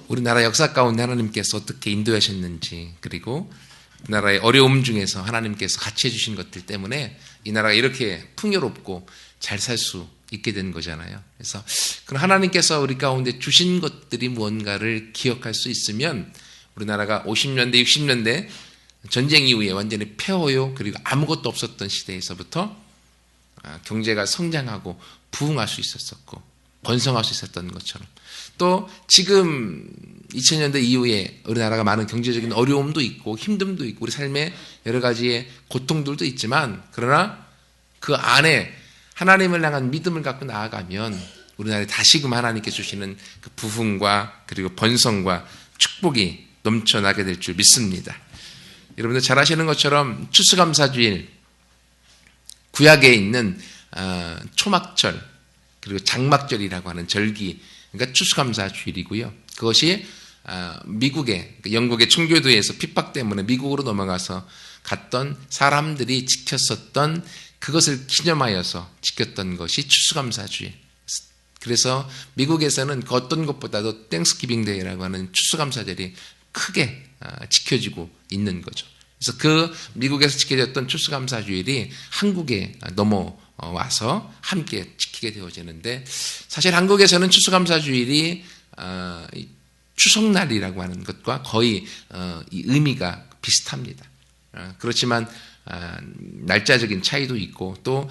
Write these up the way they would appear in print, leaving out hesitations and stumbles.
우리나라 역사 가운데 하나님께서 어떻게 인도하셨는지, 그리고 우리나라의 어려움 중에서 하나님께서 같이 해주신 것들 때문에 이 나라가 이렇게 풍요롭고 잘 살 수 있게 된 거잖아요. 그래서 그럼 하나님께서 우리 가운데 주신 것들이 무언가를 기억할 수 있으면 우리나라가 50년대, 60년대 전쟁 이후에 완전히 폐허요, 그리고 아무것도 없었던 시대에서부터 경제가 성장하고 부흥할 수 있었었고 번성할 수 있었던 것처럼, 또 지금 2000년대 이후에 우리나라가 많은 경제적인 어려움도 있고 힘듦도 있고 우리 삶에 여러 가지의 고통들도 있지만, 그러나 그 안에 하나님을 향한 믿음을 갖고 나아가면 우리나라에 다시금 하나님께 주시는 그 부흥과 그리고 번성과 축복이 넘쳐나게 될 줄 믿습니다. 여러분들 잘 아시는 것처럼 추수감사주일, 구약에 있는 초막절 그리고 장막절이라고 하는 절기, 그러니까 추수감사주일이고요. 그것이 미국의, 영국의 청교도에서 핍박 때문에 미국으로 넘어가서 갔던 사람들이 지켰었던 그것을 기념하여서 지켰던 것이 추수감사주일. 그래서 미국에서는 그 어떤 것보다도 땡스기빙 데이라고 하는 추수감사절이 크게 지켜지고 있는 거죠. 그래서 그 미국에서 지켜졌던 추수감사주일이 한국에 넘어와서 함께 지키게 되어지는데, 사실 한국에서는 추수감사주일이 추석날이라고 하는 것과 거의 이 의미가 비슷합니다. 그렇지만 날짜적인 차이도 있고, 또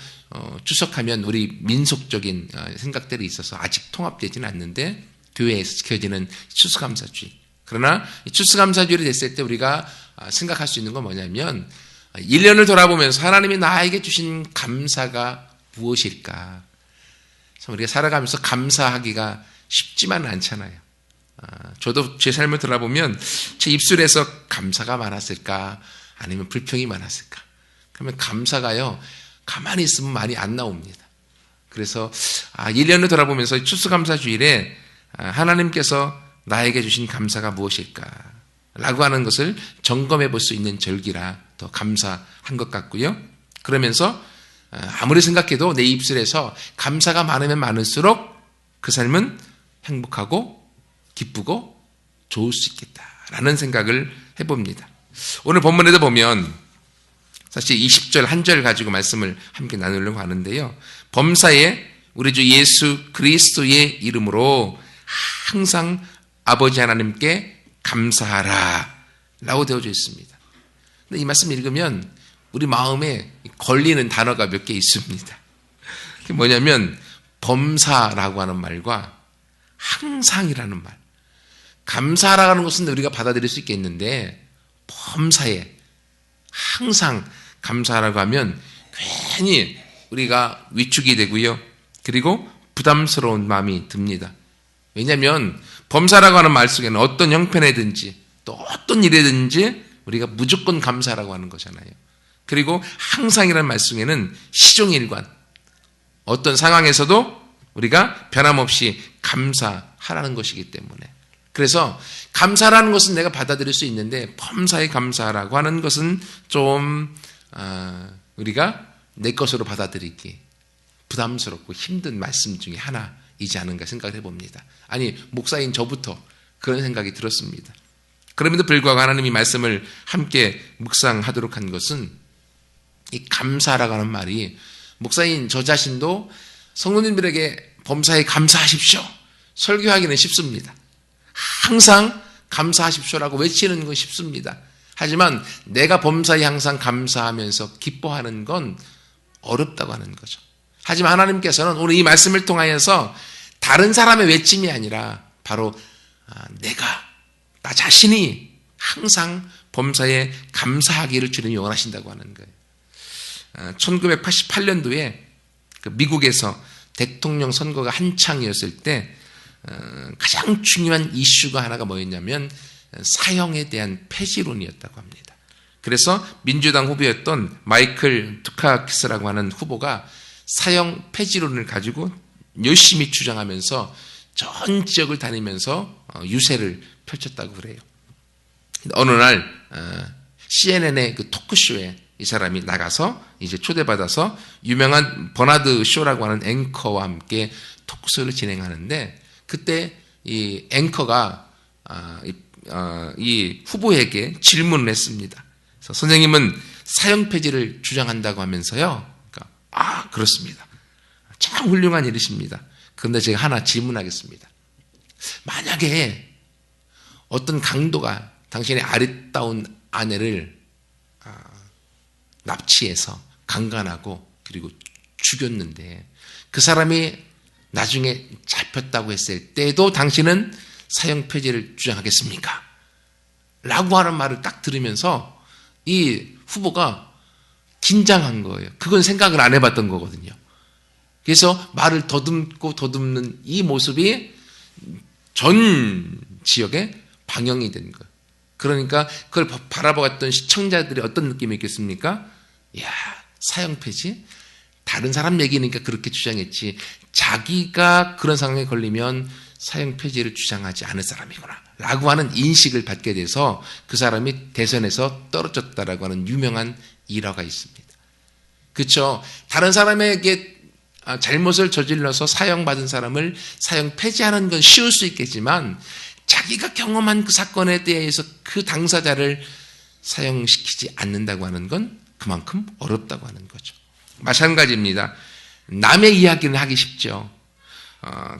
추석하면 우리 민속적인 생각들이 있어서 아직 통합되지는 않는데 교회에서 지켜지는 추수감사주일. 그러나 추수감사주일이 됐을 때 우리가 생각할 수 있는 건 뭐냐면, 1년을 돌아보면서 하나님이 나에게 주신 감사가 무엇일까? 우리가 살아가면서 감사하기가 쉽지만 않잖아요. 저도 제 삶을 돌아보면 제 입술에서 감사가 많았을까? 아니면 불평이 많았을까? 그러면 감사가요, 가만히 있으면 말이 안 나옵니다. 그래서 1년을 돌아보면서 추수감사주일에 하나님께서 나에게 주신 감사가 무엇일까? 라고 하는 것을 점검해 볼 수 있는 절기라 더 감사한 것 같고요. 그러면서 아무리 생각해도 내 입술에서 감사가 많으면 많을수록 그 삶은 행복하고 기쁘고 좋을 수 있겠다라는 생각을 해봅니다. 오늘 본문에도 보면 사실 20절 한 절 가지고 말씀을 함께 나누려고 하는데요. 범사에 우리 주 예수 그리스도의 이름으로 항상 아버지 하나님께 감사하라 라고 되어져 있습니다. 근데 이 말씀 읽으면 우리 마음에 걸리는 단어가 몇 개 있습니다. 그게 뭐냐면 범사라고 하는 말과 항상이라는 말. 감사라고 하는 것은 우리가 받아들일 수 있겠는데, 범사에 항상 감사라고 하면 괜히 우리가 위축이 되고요. 그리고 부담스러운 마음이 듭니다. 왜냐하면 범사라고 하는 말 속에는 어떤 형편이든지 또 어떤 일이든지 우리가 무조건 감사라고 하는 거잖아요. 그리고 항상이라는 말 속에는 시종일관, 어떤 상황에서도 우리가 변함없이 감사하라는 것이기 때문에, 그래서 감사라는 것은 내가 받아들일 수 있는데 범사에 감사라고 하는 것은 좀 우리가 내 것으로 받아들이기 부담스럽고 힘든 말씀 중에 하나이지 않은가 생각을 해봅니다. 아니, 목사인 저부터 그런 생각이 들었습니다. 그럼에도 불구하고 하나님이 말씀을 함께 묵상하도록 한 것은 이 감사라고 하는 말이, 목사인 저 자신도 성도님들에게 범사에 감사하십시오 설교하기는 쉽습니다. 항상 감사하십시오라고 외치는 건 쉽습니다. 하지만 내가 범사에 항상 감사하면서 기뻐하는 건 어렵다고 하는 거죠. 하지만 하나님께서는 오늘 이 말씀을 통하여서 다른 사람의 외침이 아니라 바로 내가, 나 자신이 항상 범사에 감사하기를 주님이 원하신다고 하는 거예요. 1988년도에 미국에서 대통령 선거가 한창이었을 때 가장 중요한 이슈가 하나가 뭐였냐면 사형에 대한 폐지론이었다고 합니다. 그래서 민주당 후보였던 마이클 두카키스라고 하는 후보가 사형 폐지론을 가지고 열심히 주장하면서 전 지역을 다니면서 유세를 펼쳤다고 그래요. 어느 날 CNN의 그 토크쇼에 이 사람이 나가서 이제 초대받아서 유명한 버나드 쇼라고 하는 앵커와 함께 토크쇼를 진행하는데, 그때 이 앵커가 이 후보에게 질문을 했습니다. 그래서 선생님은 사형 폐지를 주장한다고 하면서요. 그러니까, 그렇습니다. 참 훌륭한 일이십니다. 그런데 제가 하나 질문하겠습니다. 만약에 어떤 강도가 당신의 아리따운 아내를 납치해서 강간하고 그리고 죽였는데 그 사람이 나중에 잡혔다고 했을 때도 당신은 사형 폐지를 주장하겠습니까? 라고 하는 말을 딱 들으면서 이 후보가 긴장한 거예요. 그건 생각을 안 해봤던 거거든요. 그래서 말을 더듬고 더듬는 이 모습이 전 지역에 방영이 된 거예요. 그러니까 그걸 바라보았던 시청자들이 어떤 느낌이 있겠습니까? 이야, 사형 폐지? 다른 사람 얘기니까 그렇게 주장했지 자기가 그런 상황에 걸리면 사형 폐지를 주장하지 않을 사람이구나 라고 하는 인식을 받게 돼서 그 사람이 대선에서 떨어졌다라고 하는 유명한 일화가 있습니다. 그렇죠? 다른 사람에게 잘못을 저질러서 사형받은 사람을 사형 폐지하는 건 쉬울 수 있겠지만 자기가 경험한 그 사건에 대해서 그 당사자를 사형시키지 않는다고 하는 건 그만큼 어렵다고 하는 거죠. 마찬가지입니다. 남의 이야기는 하기 쉽죠.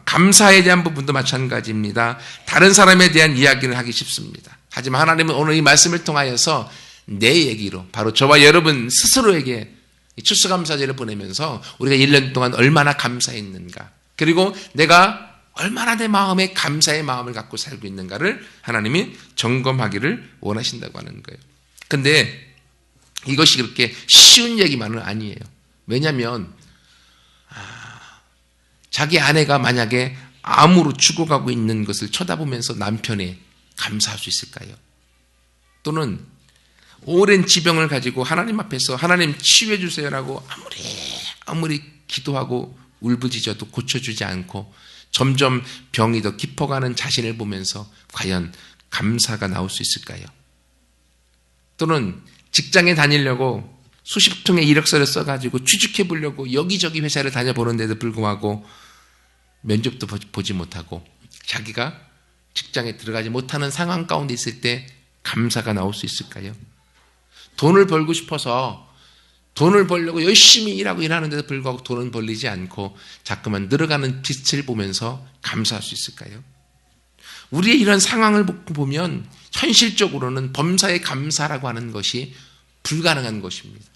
감사에 대한 부분도 마찬가지입니다. 다른 사람에 대한 이야기를 하기 쉽습니다. 하지만 하나님은 오늘 이 말씀을 통하여서 내 얘기로 바로 저와 여러분 스스로에게 추수감사제를 보내면서 우리가 1년 동안 얼마나 감사했는가 그리고 내가 얼마나 내 마음에 감사의 마음을 갖고 살고 있는가를 하나님이 점검하기를 원하신다고 하는 거예요. 근데 이것이 그렇게 쉬운 얘기만은 아니에요. 왜냐하면 자기 아내가 만약에 암으로 죽어가고 있는 것을 쳐다보면서 남편이 감사할 수 있을까요? 또는 오랜 지병을 가지고 하나님 앞에서 하나님 치유해 주세요라고 아무리 기도하고 울부짖어도 고쳐주지 않고 점점 병이 더 깊어가는 자신을 보면서 과연 감사가 나올 수 있을까요? 또는 직장에 다니려고 수십 통의 이력서를 써가지고 취직해 보려고 여기저기 회사를 다녀보는데도 불구하고 면접도 보지 못하고 자기가 직장에 들어가지 못하는 상황 가운데 있을 때 감사가 나올 수 있을까요? 돈을 벌고 싶어서 돈을 벌려고 열심히 일하는데도 불구하고 돈은 벌리지 않고 자꾸만 늘어가는 빛을 보면서 감사할 수 있을까요? 우리의 이런 상황을 보면 현실적으로는 범사에 감사라고 하는 것이 불가능한 것입니다.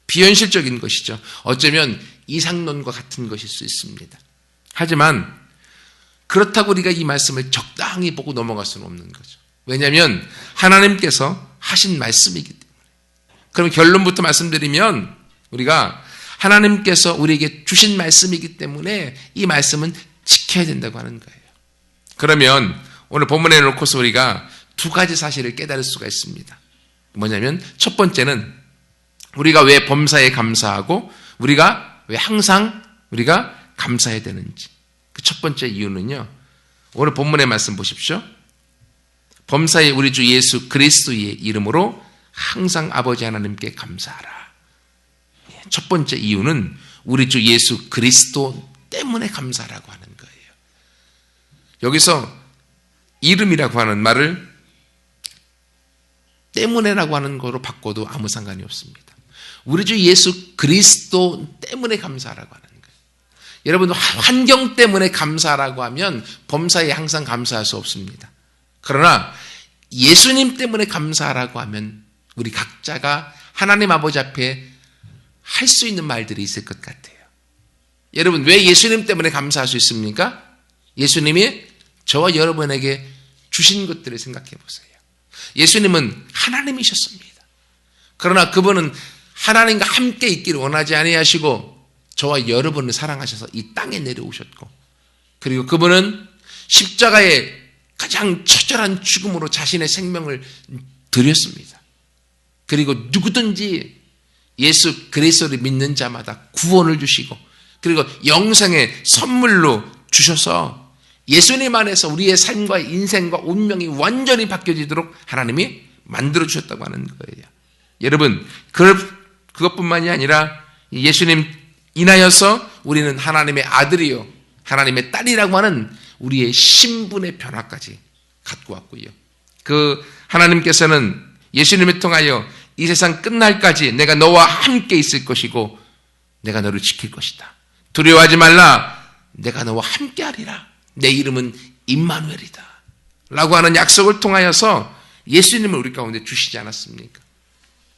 비현실적인 것이죠. 어쩌면 이상론과 같은 것일 수 있습니다. 하지만 그렇다고 우리가 이 말씀을 적당히 보고 넘어갈 수는 없는 거죠. 왜냐하면 하나님께서 하신 말씀이기 때문에. 그럼 결론부터 말씀드리면 우리가 하나님께서 우리에게 주신 말씀이기 때문에 이 말씀은 지켜야 된다고 하는 거예요. 그러면 오늘 본문에 놓고서 우리가 두 가지 사실을 깨달을 수가 있습니다. 뭐냐면 첫 번째는 우리가 왜 범사에 감사하고 우리가 왜 항상 우리가 감사해야 되는지. 그 첫 번째 이유는요. 오늘 본문의 말씀 보십시오. 범사에 우리 주 예수 그리스도의 이름으로 항상 아버지 하나님께 감사하라. 첫 번째 이유는 우리 주 예수 그리스도 때문에 감사라고 하는 거예요. 여기서 이름이라고 하는 말을 때문에라고 하는 거로 바꿔도 아무 상관이 없습니다. 우리 주 예수 그리스도 때문에 감사하라고 하는 거예요. 여러분 환경 때문에 감사하라고 하면 범사에 항상 감사할 수 없습니다. 그러나 예수님 때문에 감사하라고 하면 우리 각자가 하나님 아버지 앞에 할 수 있는 말들이 있을 것 같아요. 여러분 왜 예수님 때문에 감사할 수 있습니까? 예수님이 저와 여러분에게 주신 것들을 생각해 보세요. 예수님은 하나님이셨습니다. 그러나 그분은 하나님과 함께 있기를 원하지 아니하시고 저와 여러분을 사랑하셔서 이 땅에 내려오셨고 그리고 그분은 십자가의 가장 처절한 죽음으로 자신의 생명을 드렸습니다. 그리고 누구든지 예수 그리스도를 믿는 자마다 구원을 주시고 그리고 영생의 선물로 주셔서 예수님 안에서 우리의 삶과 인생과 운명이 완전히 바뀌어지도록 하나님이 만들어주셨다고 하는 거예요. 여러분 그것뿐만이 아니라 예수님 인하여서 우리는 하나님의 아들이요 하나님의 딸이라고 하는 우리의 신분의 변화까지 갖고 왔고요. 그 하나님께서는 예수님을 통하여 이 세상 끝날까지 내가 너와 함께 있을 것이고 내가 너를 지킬 것이다. 두려워하지 말라. 내가 너와 함께 하리라. 내 이름은 임마누엘이다. 라고 하는 약속을 통하여서 예수님을 우리 가운데 주시지 않았습니까?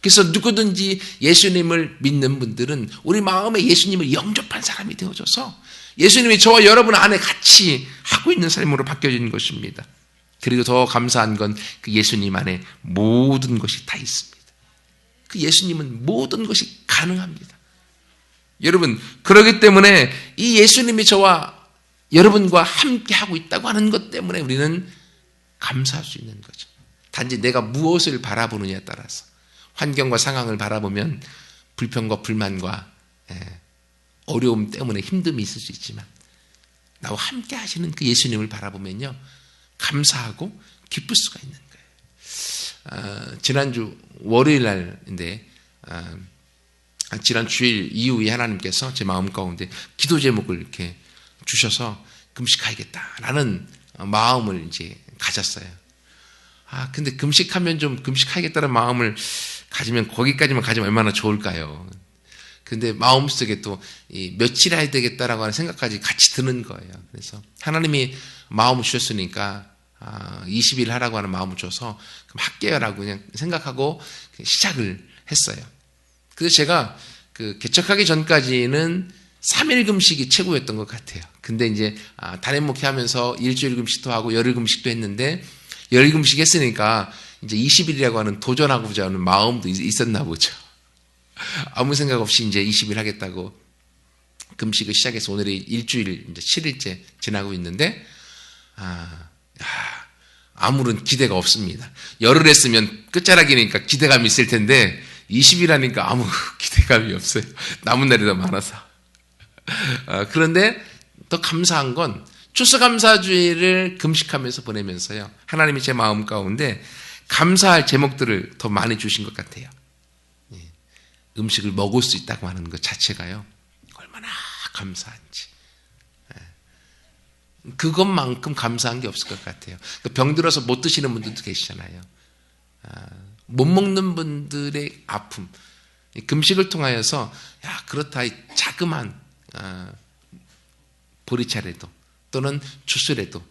그래서 누구든지 예수님을 믿는 분들은 우리 마음에 예수님을 영접한 사람이 되어져서 예수님이 저와 여러분 안에 같이 하고 있는 삶으로 바뀌어진 것입니다. 그리고 더 감사한 건 그 예수님 안에 모든 것이 다 있습니다. 그 예수님은 모든 것이 가능합니다. 여러분, 그렇기 때문에 이 예수님이 저와 여러분과 함께 하고 있다고 하는 것 때문에 우리는 감사할 수 있는 거죠. 단지 내가 무엇을 바라보느냐에 따라서 환경과 상황을 바라보면 불평과 불만과 어려움 때문에 힘듦이 있을 수 있지만 나와 함께 하시는 그 예수님을 바라보면요 감사하고 기쁠 수가 있는 거예요. 지난주 월요일 날인데 지난 주일 이후에 하나님께서 제 마음 가운데 기도 제목을 이렇게 주셔서 금식하겠다라는 마음을 이제 가졌어요. 근데 금식하면 좀 금식하겠다는 마음을 가지면 거기까지만 가지면 얼마나 좋을까요? 근데 마음속에 또 며칠 해야 되겠다라고 하는 생각까지 같이 드는 거예요. 그래서 하나님이 마음을 주셨으니까 20일 하라고 하는 마음을 줘서 그럼 할게요라고 그냥 생각하고 시작을 했어요. 그래서 제가 그 개척하기 전까지는 3일 금식이 최고였던 것 같아요. 근데 이제 단임 목회하면서 일주일 금식도 하고 열흘 금식도 했는데 열흘 금식 했으니까 이제 20일이라고 하는 도전하고자 하는 마음도 있었나 보죠. 아무 생각 없이 이제 20일 하겠다고 금식을 시작해서 오늘이 일주일 이제 7일째 지나고 있는데 아무런 기대가 없습니다. 열흘 했으면 끝자락이니까 기대감이 있을 텐데 20일 하니까 아무 기대감이 없어요. 남은 날이 더 많아서. 그런데 더 감사한 건 추수감사주의를 금식하면서 보내면서요. 하나님이 제 마음 가운데 감사할 제목들을 더 많이 주신 것 같아요. 음식을 먹을 수 있다고 하는 것 자체가요. 얼마나 감사한지. 그것만큼 감사한 게 없을 것 같아요. 병들어서 못 드시는 분들도 계시잖아요. 못 먹는 분들의 아픔. 금식을 통하여서 그렇다 이 자그만 보리차라도 또는 주스라도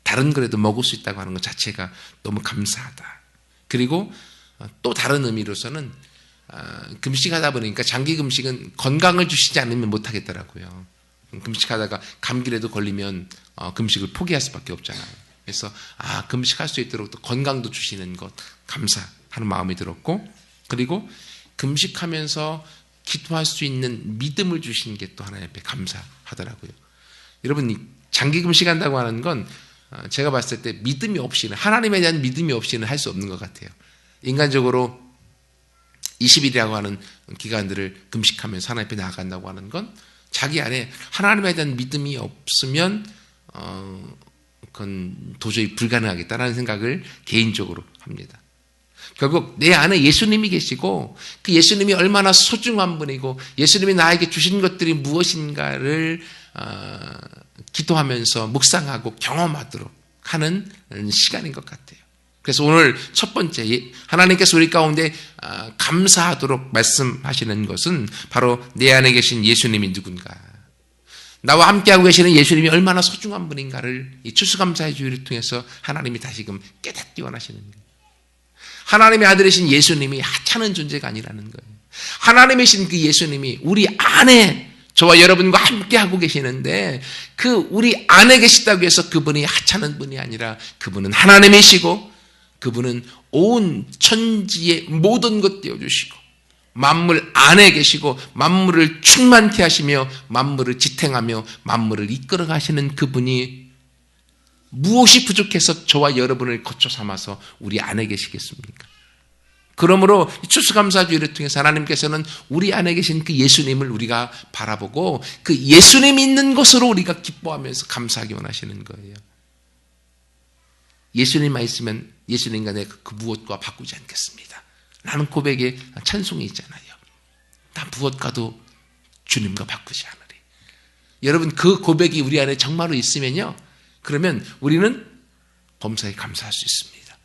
다른 거라도 먹을 수 있다고 하는 것 자체가 너무 감사하다. 그리고 또 다른 의미로서는 금식하다 보니까 장기 금식은 건강을 주시지 않으면 못하겠더라고요. 금식하다가 감기라도 걸리면 금식을 포기할 수밖에 없잖아요. 그래서 금식할 수 있도록 또 건강도 주시는 것 감사하는 마음이 들었고, 그리고 금식하면서 기도할 수 있는 믿음을 주신 게 또 하나님 앞에 감사하더라고요. 여러분, 장기 금식한다고 하는 건 제가 봤을 때 믿음이 없이는, 하나님에 대한 믿음이 없이는 할 수 없는 것 같아요. 인간적으로 20일이라고 하는 기간들을 금식하면서 하나님 앞에 나아간다고 하는 건 자기 안에 하나님에 대한 믿음이 없으면 그건 도저히 불가능하겠다라는 생각을 개인적으로 합니다. 결국 내 안에 예수님이 계시고 그 예수님이 얼마나 소중한 분이고 예수님이 나에게 주신 것들이 무엇인가를 기도하면서 묵상하고 경험하도록 하는 시간인 것 같아요. 그래서 오늘 첫 번째 하나님께서 우리 가운데 감사하도록 말씀하시는 것은 바로 내 안에 계신 예수님이 누군가, 나와 함께하고 계시는 예수님이 얼마나 소중한 분인가를 이 추수감사의 주일을 통해서 하나님이 다시금 깨닫기 원하시는 거예요. 하나님의 아들이신 예수님이 하찮은 존재가 아니라는 거예요. 하나님이신 그 예수님이 우리 안에 저와 여러분과 함께하고 계시는데 그 우리 안에 계시다고 해서 그분이 하찮은 분이 아니라 그분은 하나님이시고 그분은 온 천지의 모든 것 띄워주시고 만물 안에 계시고 만물을 충만케 하시며 만물을 지탱하며 만물을 이끌어 가시는 그분이 무엇이 부족해서 저와 여러분을 거쳐 삼아서 우리 안에 계시겠습니까? 그러므로 추수감사주의를 통해서 하나님께서는 우리 안에 계신 그 예수님을 우리가 바라보고 그 예수님이 있는 것으로 우리가 기뻐하면서 감사하기 원하시는 거예요. 예수님만 있으면 예수님과 내가 그 무엇과 바꾸지 않겠습니다. 라는 고백에 찬송이 있잖아요. 나 무엇과도 주님과 바꾸지 않으리. 여러분, 그 고백이 우리 안에 정말로 있으면요, 그러면 우리는 범사에 감사할 수 있습니다.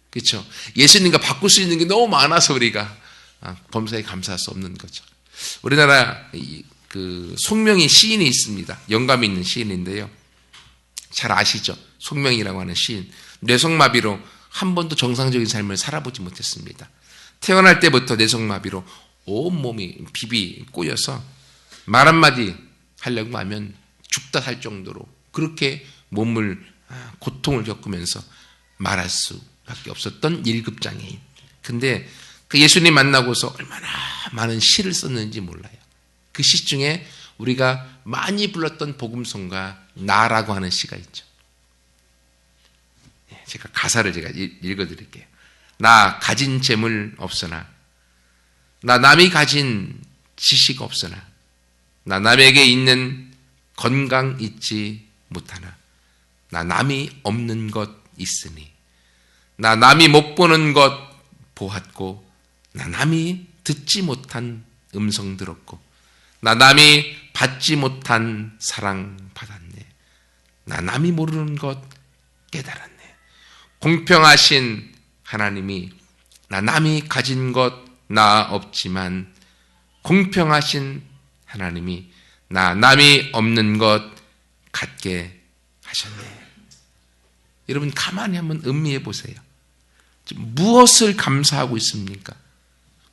그렇죠? 예수님과 바꿀 수 있는 게 너무 많아서 우리가 범사에 감사할 수 없는 거죠. 우리나라 그 송명희 시인이 있습니다. 영감 있는 시인인데요. 잘 아시죠? 송명희라고 하는 시인. 뇌성마비로 한 번도 정상적인 삶을 살아보지 못했습니다. 태어날 때부터 뇌성마비로 온몸이 비비 꼬여서 말 한마디 하려고 하면 죽다 살 정도로 그렇게 몸을 고통을 겪으면서 말할 수밖에 없었던 1급 장애인. 근데 그 예수님 만나고서 얼마나 많은 시를 썼는지 몰라요. 그 시 중에 우리가 많이 불렀던 복음송가 나라고 하는 시가 있죠. 제가 가사를 제가 읽어드릴게요. 나 가진 재물 없으나, 나 남이 가진 지식 없으나, 나 남에게 있는 건강 잊지 못하나, 나 남이 없는 것 있으니, 나 남이 못 보는 것 보았고, 나 남이 듣지 못한 음성 들었고, 나 남이 받지 못한 사랑 받았네. 나 남이 모르는 것 깨달았네. 공평하신 하나님이 나 남이 가진 것 나 없지만 공평하신 하나님이 나 남이 없는 것 갖게 하셨네. 여러분 가만히 한번 음미해 보세요. 무엇을 감사하고 있습니까?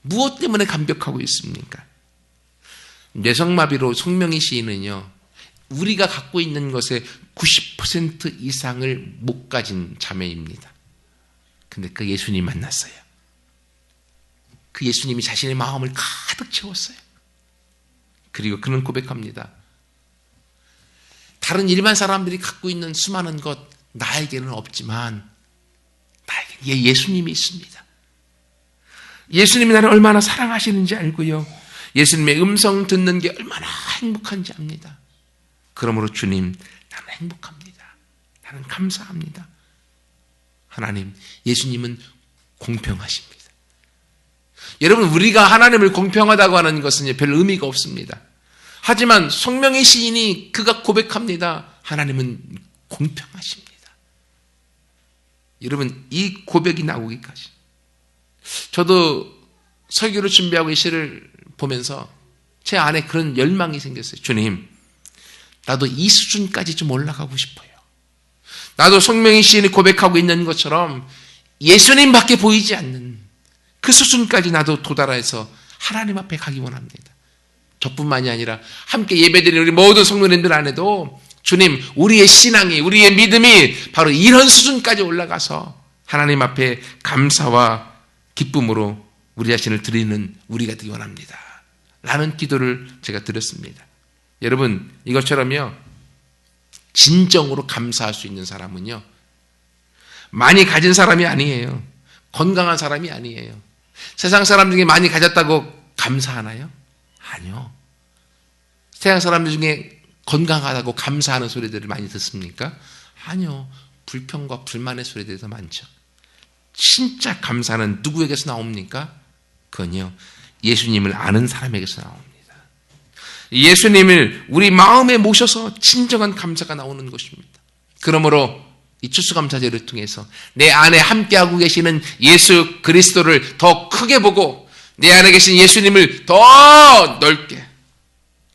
무엇 때문에 감격하고 있습니까? 뇌성마비로 송명희 시인은요, 우리가 갖고 있는 것의 90% 이상을 못 가진 자매입니다. 근데 그 예수님 만났어요. 그 예수님이 자신의 마음을 가득 채웠어요. 그리고 그는 고백합니다. 다른 일반 사람들이 갖고 있는 수많은 것 나에게는 없지만 나에게 예수님이 있습니다. 예수님이 나를 얼마나 사랑하시는지 알고요. 예수님의 음성 듣는 게 얼마나 행복한지 압니다. 그러므로 주님, 나는 행복합니다. 나는 감사합니다. 하나님, 예수님은 공평하십니다. 여러분, 우리가 하나님을 공평하다고 하는 것은 별 의미가 없습니다. 하지만 송명희 시인이 그가 고백합니다. 하나님은 공평하십니다. 여러분, 이 고백이 나오기까지. 저도 설교를 준비하고 이 시를 보면서 제 안에 그런 열망이 생겼어요. 주님, 나도 이 수준까지 좀 올라가고 싶어요. 나도 송명희 시인이 고백하고 있는 것처럼 예수님밖에 보이지 않는 그 수준까지 나도 도달해서 하나님 앞에 가기 원합니다. 저뿐만이 아니라 함께 예배드리는 우리 모든 성도님들 안에도 주님, 우리의 신앙이, 우리의 믿음이 바로 이런 수준까지 올라가서 하나님 앞에 감사와 기쁨으로 우리 자신을 드리는 우리가 되기 원합니다. 라는 기도를 제가 드렸습니다. 여러분, 이것처럼요, 진정으로 감사할 수 있는 사람은요, 많이 가진 사람이 아니에요. 건강한 사람이 아니에요. 세상 사람 중에 많이 가졌다고 감사하나요? 아니요. 세상 사람들 중에 건강하다고 감사하는 소리들을 많이 듣습니까? 아니요. 불평과 불만의 소리들이 더 많죠. 진짜 감사는 누구에게서 나옵니까? 그건요, 예수님을 아는 사람에게서 나옵니다. 예수님을 우리 마음에 모셔서 진정한 감사가 나오는 것입니다. 그러므로 이 추수감사제를 통해서 내 안에 함께하고 계시는 예수 그리스도를 더 크게 보고 내 안에 계신 예수님을 더 넓게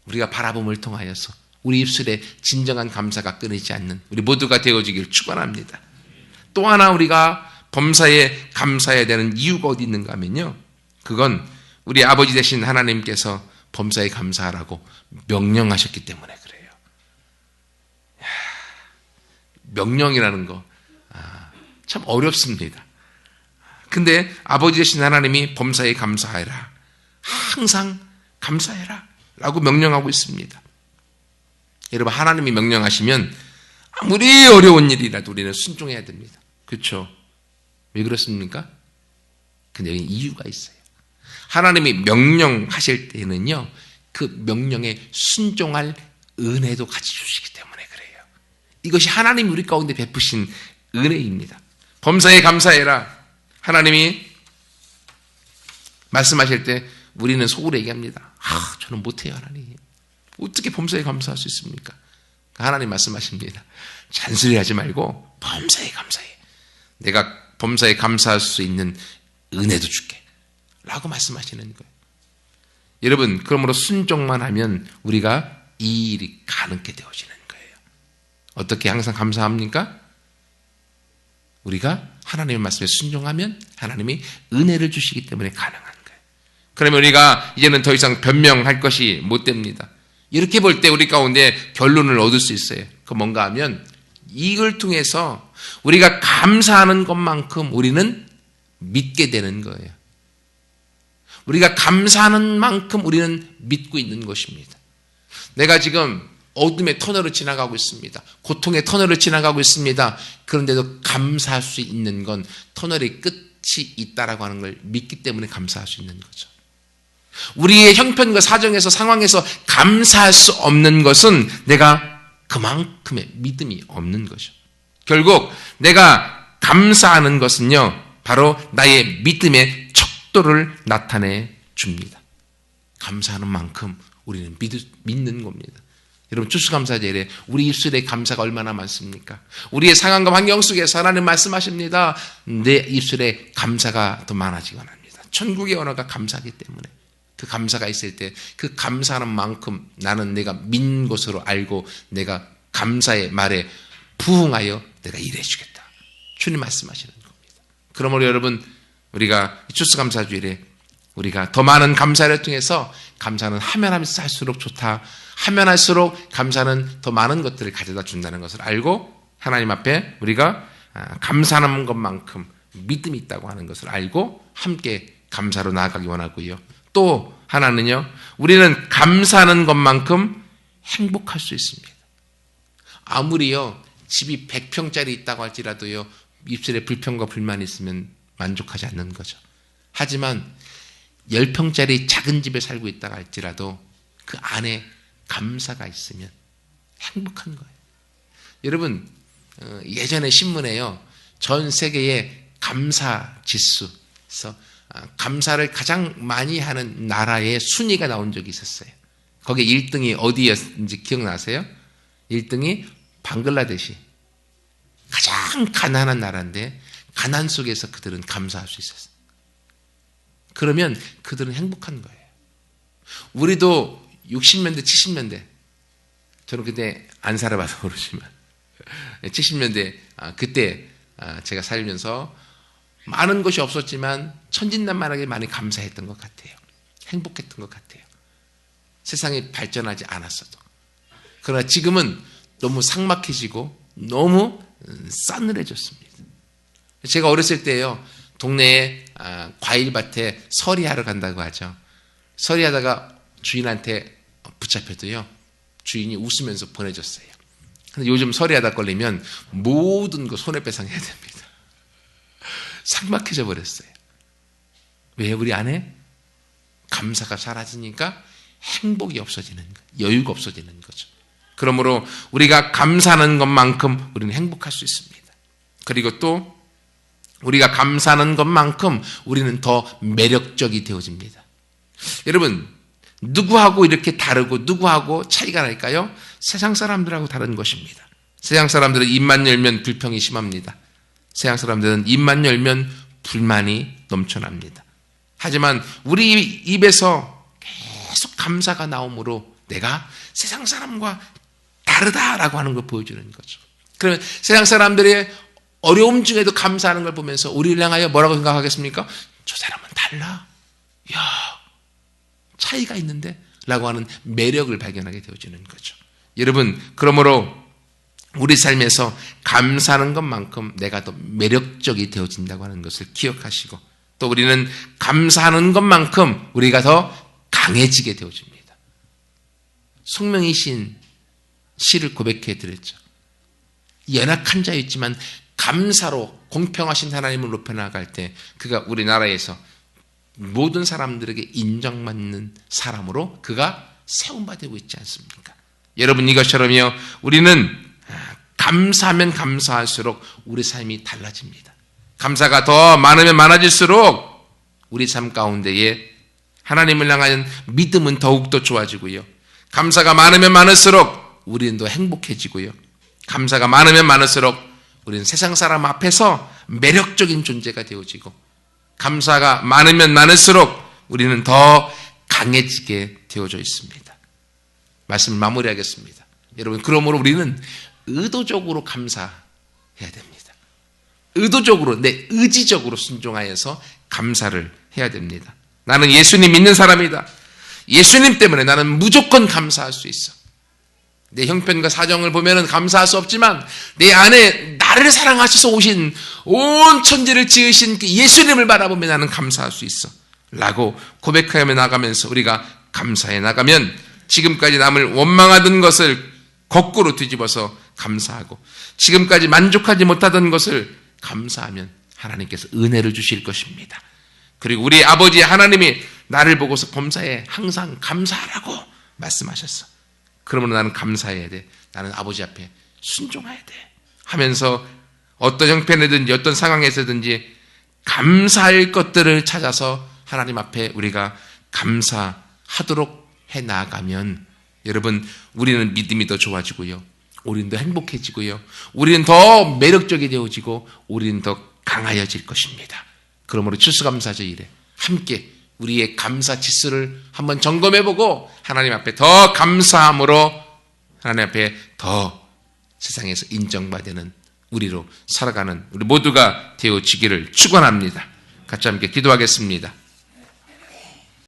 우리가 바라봄을 통하여서 우리 입술에 진정한 감사가 끊이지 않는 우리 모두가 되어지길 축원합니다. 또 하나 우리가 범사에 감사해야 되는 이유가 어디 있는가 하면요, 그건 우리 아버지 되신 하나님께서 범사에 감사하라고 명령하셨기 때문에 그래요. 명령이라는 거 참 어렵습니다. 근데 아버지 되신 하나님이 범사에 감사해라, 항상 감사해라 라고 명령하고 있습니다. 여러분, 하나님이 명령하시면 아무리 어려운 일이라도 우리는 순종해야 됩니다. 그렇죠? 왜 그렇습니까? 근데 여기 이유가 있어요. 하나님이 명령하실 때는요, 그 명령에 순종할 은혜도 같이 주시기 때문에 그래요. 이것이 하나님이 우리 가운데 베푸신 은혜입니다. 범사에 감사해라. 하나님이 말씀하실 때 우리는 속으로 얘기합니다. 저는 못해요, 하나님. 어떻게 범사에 감사할 수 있습니까? 하나님 말씀하십니다. 잔소리하지 말고 범사에 감사해. 내가 범사에 감사할 수 있는 은혜도 줄게 라고 말씀하시는 거예요. 여러분, 그러므로 순종만 하면 우리가 이 일이 가능하게 되어지는 거예요. 어떻게 항상 감사합니까? 우리가 하나님의 말씀에 순종하면 하나님이 은혜를 주시기 때문에 가능한 거예요. 그러면 우리가 이제는 더 이상 변명할 것이 못 됩니다. 이렇게 볼 때 우리 가운데 결론을 얻을 수 있어요. 그 뭔가 하면 이걸 통해서 우리가 감사하는 것만큼 우리는 믿게 되는 거예요. 우리가 감사하는 만큼 우리는 믿고 있는 것입니다. 내가 지금 어둠의 터널을 지나가고 있습니다. 고통의 터널을 지나가고 있습니다. 그런데도 감사할 수 있는 건 터널의 끝이 있다라고 하는 걸 믿기 때문에 감사할 수 있는 거죠. 우리의 형편과 사정에서 상황에서 감사할 수 없는 것은 내가 그만큼의 믿음이 없는 거죠. 결국 내가 감사하는 것은요, 바로 나의 믿음의 척도를 나타내 줍니다. 감사하는 만큼 우리는 믿는 겁니다. 여러분, 추수감사제에 우리 입술에 감사가 얼마나 많습니까? 우리의 상황과 환경 속에서 하나님 말씀하십니다. 내 입술에 감사가 더 많아지곤 합니다. 천국의 언어가 감사하기 때문에 그 감사가 있을 때 그 감사하는 만큼 나는 내가 믿는 것으로 알고 내가 감사의 말에 부응하여 내가 일해주겠다. 주님 말씀하시는 겁니다. 그러므로 여러분, 우리가 추수감사주일에 우리가 더 많은 감사를 통해서 감사는 하면 하면서 할수록 좋다. 하면 할수록 감사는 더 많은 것들을 가져다 준다는 것을 알고 하나님 앞에 우리가 감사하는 것만큼 믿음이 있다고 하는 것을 알고 함께 감사로 나아가기 원하고요. 또 하나는요, 우리는 감사하는 것만큼 행복할 수 있습니다. 아무리요 집이 100평짜리 있다고 할지라도요 입술에 불평과 불만이 있으면 만족하지 않는 거죠. 하지만 10평짜리 작은 집에 살고 있다고 할지라도 그 안에 감사가 있으면 행복한 거예요. 여러분, 예전에 신문에요 전 세계의 감사 지수에서 감사를 가장 많이 하는 나라의 순위가 나온 적이 있었어요. 거기에 1등이 어디였는지 기억나세요? 1등이 방글라데시. 가장 가난한 나라인데 가난 속에서 그들은 감사할 수 있었어요. 그러면 그들은 행복한 거예요. 우리도 60년대, 70년대, 저는 그때 안 살아봐서 모르지만 70년대 그때 제가 살면서 많은 것이 없었지만 천진난만하게 많이 감사했던 것 같아요. 행복했던 것 같아요. 세상이 발전하지 않았어도. 그러나 지금은 너무 삭막해지고 너무 싸늘해졌습니다. 제가 어렸을 때요 동네에 과일밭에 서리하러 간다고 하죠. 서리하다가 주인한테 붙잡혀도요 주인이 웃으면서 보내줬어요. 근데 요즘 서리하다 걸리면 모든 거 손해배상해야 됩니다. 삭막해져 버렸어요. 왜? 우리 안에 감사가 사라지니까 행복이 없어지는 거예요. 여유가 없어지는 거죠. 그러므로 우리가 감사하는 것만큼 우리는 행복할 수 있습니다. 그리고 또 우리가 감사하는 것만큼 우리는 더 매력적이 되어집니다. 여러분, 누구하고 이렇게 다르고 누구하고 차이가 날까요? 세상 사람들하고 다른 것입니다. 세상 사람들은 입만 열면 불평이 심합니다. 세상 사람들은 입만 열면 불만이 넘쳐납니다. 하지만 우리 입에서 계속 감사가 나오므로 내가 세상 사람과 다르다라고 하는 걸 보여주는 거죠. 그러면 세상 사람들의 어려움 중에도 감사하는 걸 보면서 우리를 향하여 뭐라고 생각하겠습니까? 저 사람은 달라. 이야, 차이가 있는데? 라고 하는 매력을 발견하게 되어지는 거죠. 여러분, 그러므로 우리 삶에서 감사하는 것만큼 내가 더 매력적이 되어진다고 하는 것을 기억하시고 또 우리는 감사하는 것만큼 우리가 더 강해지게 되어집니다. 송명희 시인 시를 고백해 드렸죠. 연약한 자였지만 감사로 공평하신 하나님을 높여나갈 때 그가 우리나라에서 모든 사람들에게 인정받는 사람으로 그가 세움받고 있지 않습니까? 여러분, 이것처럼요 우리는 감사하면 감사할수록 우리 삶이 달라집니다. 감사가 더 많으면 많아질수록 우리 삶 가운데에 하나님을 향한 믿음은 더욱더 좋아지고요. 감사가 많으면 많을수록 우리는 더 행복해지고요. 감사가 많으면 많을수록 우리는 세상 사람 앞에서 매력적인 존재가 되어지고, 감사가 많으면 많을수록 우리는 더 강해지게 되어져 있습니다. 말씀을 마무리하겠습니다. 여러분, 그러므로 우리는 의도적으로 감사해야 됩니다. 의도적으로, 내 의지적으로 순종하여서 감사를 해야 됩니다. 나는 예수님 믿는 사람이다. 예수님 때문에 나는 무조건 감사할 수 있어. 내 형편과 사정을 보면은 감사할 수 없지만 내 안에 나를 사랑하셔서 오신 온 천지를 지으신 그 예수님을 바라보며 나는 감사할 수 있어 라고 고백하며 나가면서 우리가 감사해 나가면 지금까지 남을 원망하던 것을 거꾸로 뒤집어서 감사하고, 지금까지 만족하지 못하던 것을 감사하면 하나님께서 은혜를 주실 것입니다. 그리고 우리 아버지 하나님이 나를 보고서 범사에 항상 감사하라고 말씀하셨어. 그러므로 나는 감사해야 돼. 나는 아버지 앞에 순종해야 돼 하면서 어떤 형편이든지 어떤 상황에서든지 감사할 것들을 찾아서 하나님 앞에 우리가 감사하도록 해 나가면, 여러분, 우리는 믿음이 더 좋아지고요, 우리는 더 행복해지고요, 우리는 더 매력적이 되어지고, 우리는 더 강하여질 것입니다. 그러므로 추수감사제일에 함께 우리의 감사 지수를 한번 점검해보고 하나님 앞에 더 감사함으로 하나님 앞에 더 세상에서 인정받는 우리로 살아가는 우리 모두가 되어지기를 축원합니다. 같이 함께 기도하겠습니다.